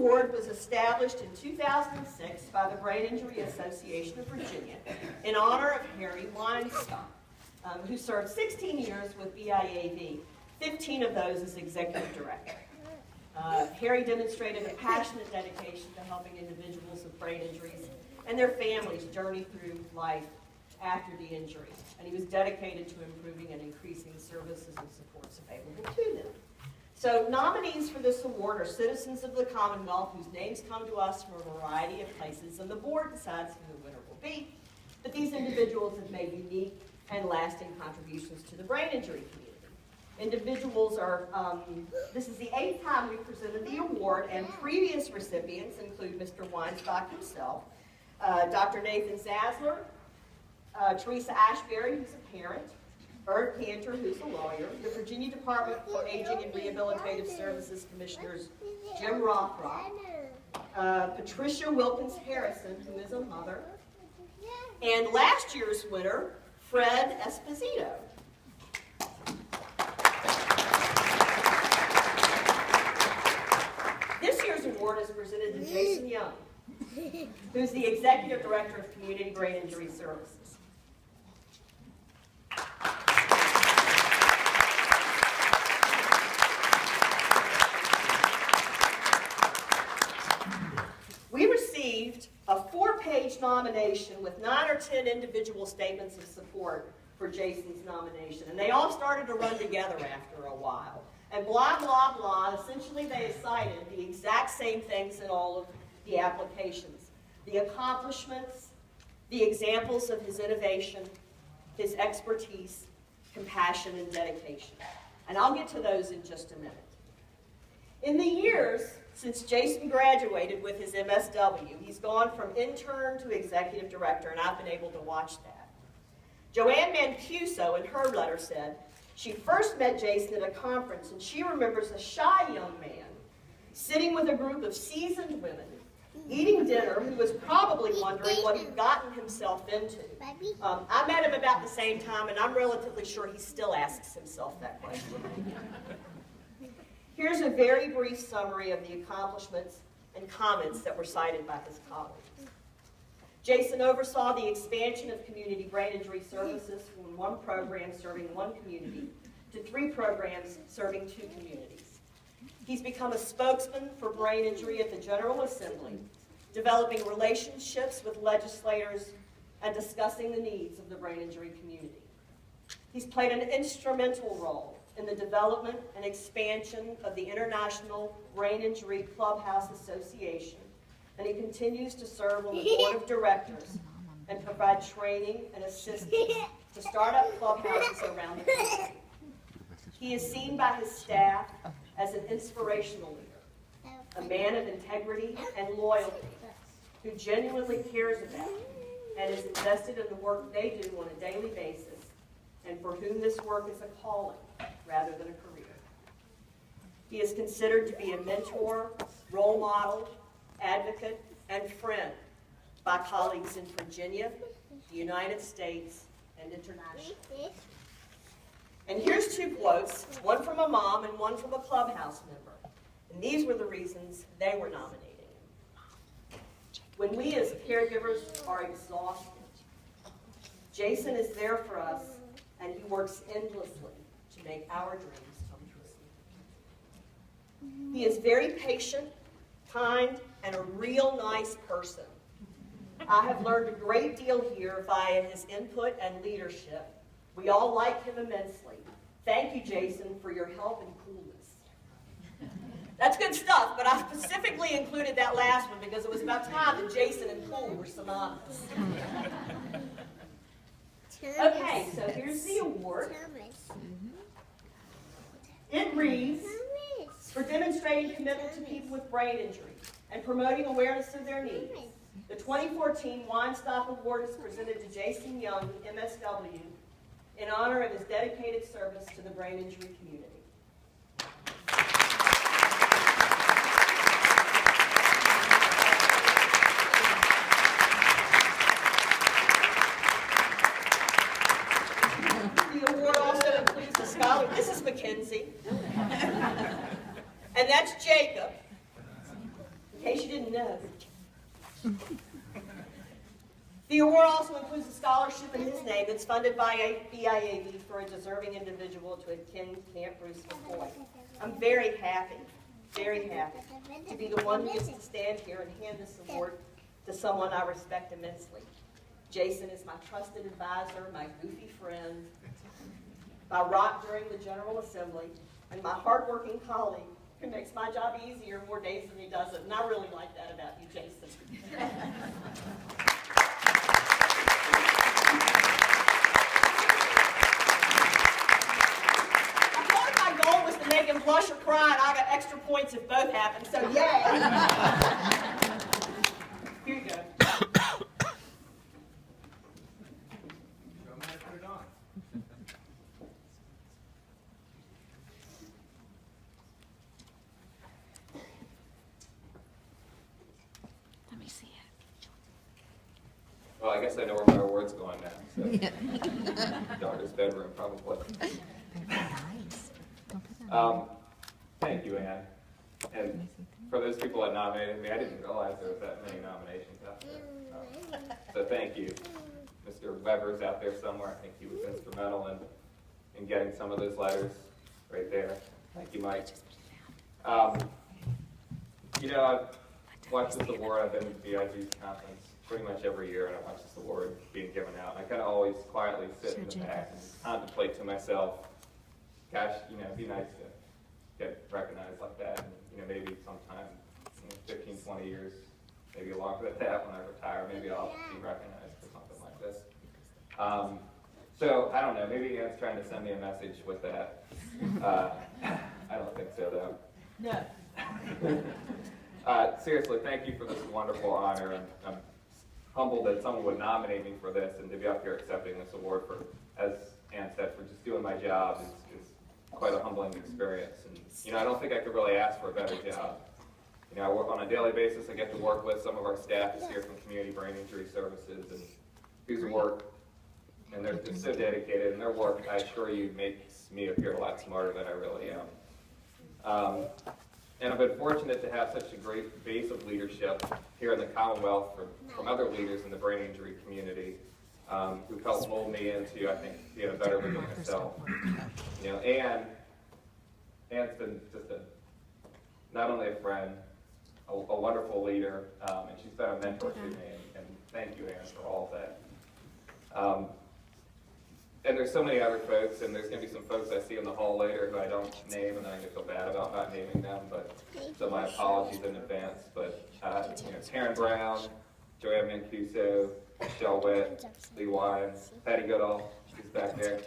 award was established in 2006 by the Brain Injury Association of Virginia in honor of Harry Weinstock, who served 16 years with BIAV, 15 of those as executive director. Harry demonstrated a passionate dedication to helping individuals with brain injuries and their families journey through life after the injury. And he was dedicated to improving and increasing services and supports available to them. So nominees for this award are citizens of the Commonwealth whose names come to us from a variety of places, and the board decides who the winner will be. But these individuals have made unique and lasting contributions to the brain injury community. Individuals are, this is the 8th time we've presented the award, and previous recipients include Mr. Weinstock himself, Dr. Nathan Zasler, Teresa Ashbury, who's a parent, Bert Cantor, who's a lawyer, the Virginia Department for Aging and Rehabilitative Services Commissioners Jim Rothrock, Patricia Wilkins Harrison, who is a mother, and last year's winner, Fred Esposito. This year's award is presented to Jason Young, who's the Executive Director of Community Brain Injury Services. We received a 4-page nomination with 9 or 10 individual statements of support for Jason's nomination, and they all started to run together after a while. And blah, blah, blah, essentially they cited the exact same things in all of the applications. The accomplishments, the examples of his innovation, his expertise, compassion, and dedication. And I'll get to those in just a minute. In the years since Jason graduated with his MSW, he's gone from intern to executive director, and I've been able to watch that. Joanne Mancuso, in her letter, said she first met Jason at a conference, and she remembers a shy young man sitting with a group of seasoned women, eating dinner, who was probably wondering what he'd gotten himself into. I met him about the same time, and I'm relatively sure he still asks himself that question. Here's a very brief summary of the accomplishments and comments that were cited by his colleagues. Jason oversaw the expansion of community brain injury services from 1 program serving 1 community to 3 programs serving 2 communities. He's become a spokesman for brain injury at the General Assembly, developing relationships with legislators and discussing the needs of the brain injury community. He's played an instrumental role in the development and expansion of the International Brain Injury Clubhouse Association, and he continues to serve on the board of directors and provide training and assistance to start up clubhouses around the country. He is seen by his staff as an inspirational leader, a man of integrity and loyalty, who genuinely cares about and is invested in the work they do on a daily basis, and for whom this work is a calling rather than a career. He is considered to be a mentor, role model, advocate, and friend by colleagues in Virginia, the United States, and internationally. And here's 2 quotes, one from a mom and one from a clubhouse member. And these were the reasons they were nominating him. When we as caregivers are exhausted, Jason is there for us, and he works endlessly to make our dreams come true. He is very patient, kind, and a real nice person. I have learned a great deal here via his input and leadership. We all like him immensely. Thank you, Jason, for your help and coolness. That's good stuff, but I specifically included that last one because it was about time that Jason and cool were synonymous. Okay, so here's the award. It reads, for demonstrating commitment to people with brain injury and promoting awareness of their needs. The 2014 Weinstock Award is presented to Jason Young, MSW, in honor of his dedicated service to the brain injury community. The award also includes a scholar. This is Mackenzie. And that's Jacob. case you didn't know. The award also includes a scholarship in his name that's funded by BIAB for a deserving individual to attend Camp Bruce McCoy. I'm very happy to be the one who gets to stand here and hand this award to someone I respect immensely. Jason is my trusted advisor, my goofy friend, my rock during the General Assembly, and my hardworking colleague who makes my job easier more days than he doesn't. And I really like that about you, Jason. Make him blush or cry, and I got extra points if both happen, so yay! Here you go. Put it on. Let me see it. Well, I guess I know where my award's going now. So. Daughter's bedroom, probably. Thank you, Ann. And for those people that nominated me, I didn't realize there was that many nominations out there. So thank you. Mr. Weber's out there somewhere. I think he was instrumental in getting some of those letters right there. Thank you, Mike. You know, I've watched this award. I've been to BIG's conference pretty much every year, and I watch this award being given out. And I kind of always quietly sit in the back and contemplate to myself, gosh, you know, it'd be nice to get recognized like that. And, maybe sometime, 15, 20 years, maybe longer than that when I retire, maybe I'll be recognized for something like this. So, I don't know, maybe Ann's trying to send me a message with that. I don't think so, though. No. Seriously, thank you for this wonderful honor. And I'm humbled that someone would nominate me for this and to be up here accepting this award for, as Ann said, for just doing my job is quite a humbling experience. And, I don't think I could really ask for a better job. I work on a daily basis. I get to work with some of our staff is here from Community Brain Injury Services, and whose work, and they're just so dedicated, and their work, I assure you, makes me appear a lot smarter than I really am. And I've been fortunate to have such a great base of leadership here in the Commonwealth from other leaders in the brain injury community who've helped mold me into, I think, being a better leader myself. Ann's been just not only a friend, a wonderful leader, and she's been a mentor to me, and thank you, Ann, for all of that. And there's so many other folks, and there's going to be some folks I see in the hall later who I don't name, and then I'm going to feel bad about not naming them, so my apologies in advance. But, Taryn Brown, Joanne Mancuso, Michelle Witt, Lee Wines, Patty Goodall, she's back there,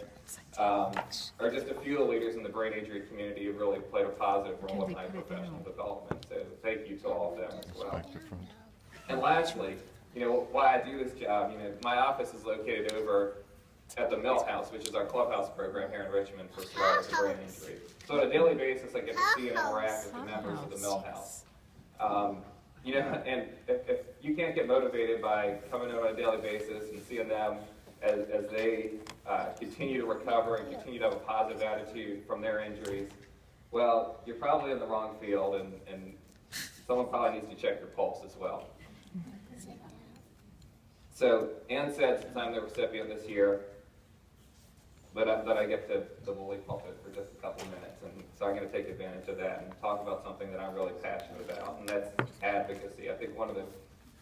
are just a few of the leaders in the brain injury community who really played a positive role in my professional development. So thank you to all of them as well. And lastly, why I do this job, my office is located over at the Mill House, which is our clubhouse program here in Richmond for survivors of brain injury. So on a daily basis, I get to see and interact with the members of the Mill House. And if you can't get motivated by coming in on a daily basis and seeing them as they continue to recover and continue to have a positive attitude from their injuries, well, you're probably in the wrong field, and someone probably needs to check your pulse as well. So Ann said, since I'm the recipient this year, that I get the woolly pulpit for just a couple minutes, and so I'm going to take advantage of that and talk about something that I'm really passionate about, and that's advocacy. I think one of the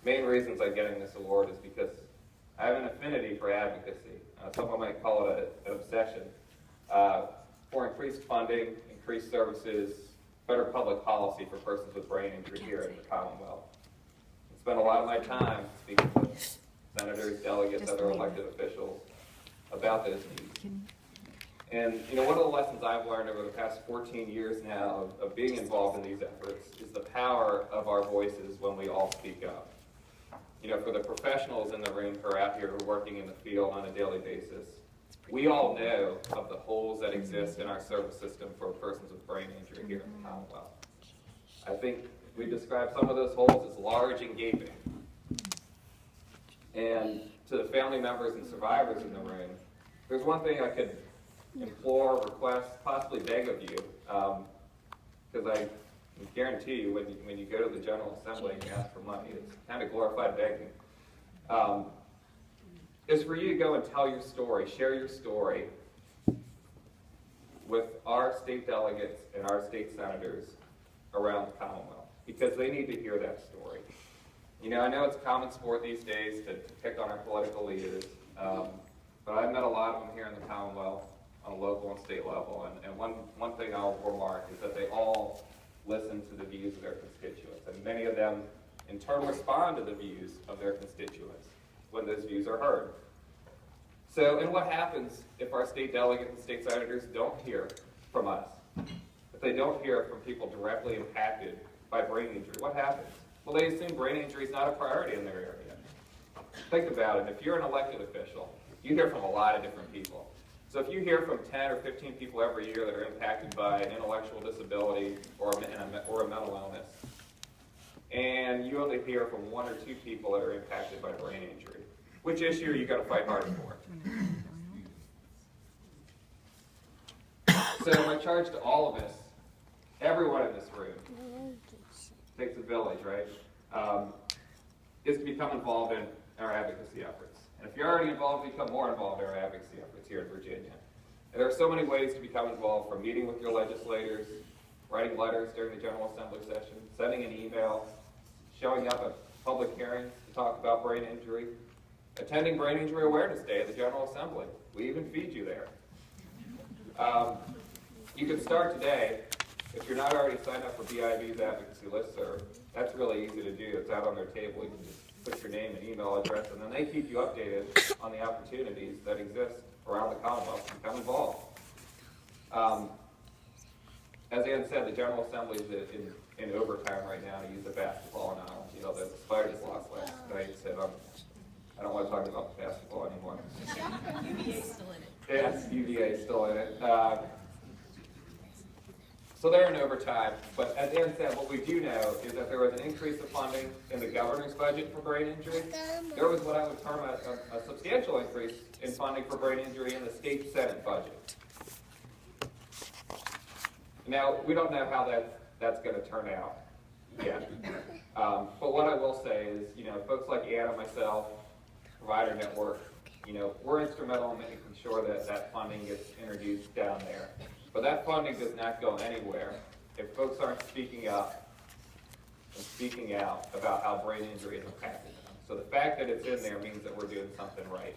main reasons I'm getting this award is because I have an affinity for advocacy. Someone might call it an obsession for increased funding, increased services, better public policy for persons with brain injury here in the Commonwealth. I spend a lot of my time speaking with senators, delegates, other elected officials about those needs. And one of the lessons I've learned over the past 14 years now of being involved in these efforts is the power of our voices when we all speak up. For the professionals in the room who are out here who are working in the field on a daily basis, we all know of the holes that exist in our service system for persons with brain injury here in the Commonwealth. I think we describe some of those holes as large and gaping. And to the family members and survivors in the room, there's one thing I could implore, request, possibly beg of you, because I guarantee you, when you go to the General Assembly and you ask for money, it's kind of glorified begging. Is for you to go and tell your story, share your story with our state delegates and our state senators around the Commonwealth, because they need to hear that story. You know, I know it's common sport these days to pick on our political leaders, but I've met a lot of them here in the Commonwealth on a local and state level, and one thing I'll remark is that they all listen to the views of their constituents, and many of them in turn respond to the views of their constituents when those views are heard. So, and what happens if our state delegates and state senators don't hear from us? If they don't hear from people directly impacted by brain injury, what happens? Well, they assume brain injury is not a priority in their area. Think about it. If you're an elected official, you hear from a lot of different people. So if you hear from 10 or 15 people every year that are impacted by an intellectual disability or a mental illness, and you only hear from 1 or 2 people that are impacted by brain injury, which issue are you going to fight harder for? So my charge to all of us, everyone in this room, takes a village, right, is to become involved in our advocacy efforts. And if you're already involved, become more involved in our advocacy efforts here in Virginia. And there are so many ways to become involved, from meeting with your legislators, writing letters during the General Assembly session, sending an email, showing up at public hearings to talk about brain injury, attending Brain Injury Awareness Day at the General Assembly. We even feed you there. You can start today. If you're not already signed up for BIV's advocacy listserv, that's really easy to do. It's out on their table. You can just put your name and email address, and then they keep you updated on the opportunities that exist around the Commonwealth to become involved. As Ann said, the General Assembly is in overtime right now, to use a basketball analogy. You know, the Spiders lost last night, so I don't want to talk about basketball anymore. UVA's still in it. Yes, UVA's still in it. So they're in overtime, but as Ann said, what we do know is that there was an increase of funding in the governor's budget for brain injury. There was what I would term a substantial increase in funding for brain injury in the state Senate budget. Now, we don't know how that's going to turn out yet. But what I will say is, you know, folks like Ann and myself, Provider Network, you know, we're instrumental in making sure that that funding gets introduced down there. But that funding does not go anywhere if folks aren't speaking up and speaking out about how brain injury is impacting them. So the fact that it's in there means that we're doing something right.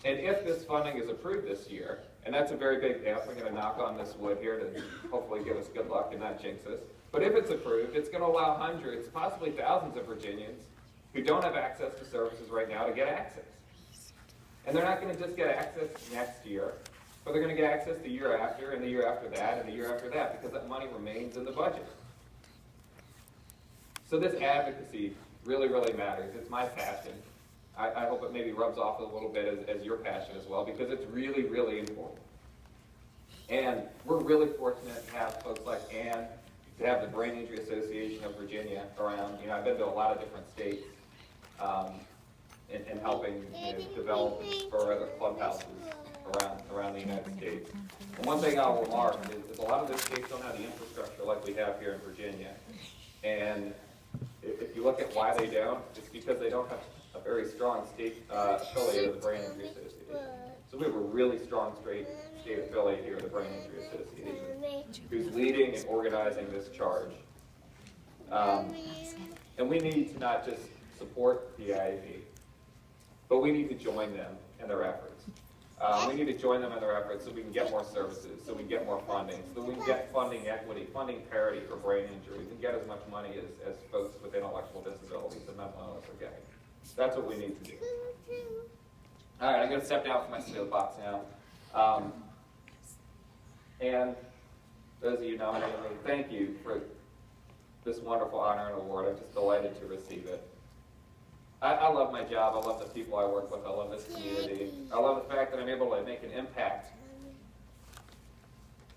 And if this funding is approved this year, and that's a very big if, I'm going to knock on this wood here to hopefully give us good luck and not jinx us, but if it's approved, it's going to allow hundreds, possibly thousands of Virginians who don't have access to services right now to get access. And they're not going to just get access next year, but they're going to get access the year after, and the year after that, and the year after that, because that money remains in the budget. So this advocacy really, really matters. It's my passion. I hope it maybe rubs off a little bit as your passion as well, because it's really, really important. And we're really fortunate to have folks like Ann, to have the Brain Injury Association of Virginia around. You know, I've been to a lot of different states in helping develop and spur other clubhouses around the United States. And one thing I'll remark is a lot of those states don't have the infrastructure like we have here in Virginia. And if you look at why they don't, it's because they don't have a very strong state affiliate of the Brain Injury Association. So we have a really strong state affiliate here of the Brain Injury Association who's leading and organizing this charge. And we need to not just support the IAV, but we need to join them in their efforts. We need to join them in their efforts so we can get more services, so we can get more funding, so we can get funding equity, funding parity for brain injury. We can get as much money as folks with intellectual disabilities and mental illness are getting. That's what we need to do. All right, I'm going to step down from my soapbox now. And those of you nominating me, thank you for this wonderful honor and award. I'm just delighted to receive it. I love my job. I love the people I work with. I love this community. I love the fact that I'm able to make an impact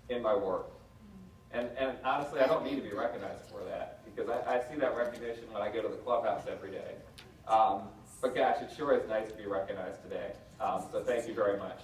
in my work. And honestly, I don't need to be recognized for that, because I see that recognition when I go to the clubhouse every day. But gosh, it sure is nice to be recognized today. So thank you very much.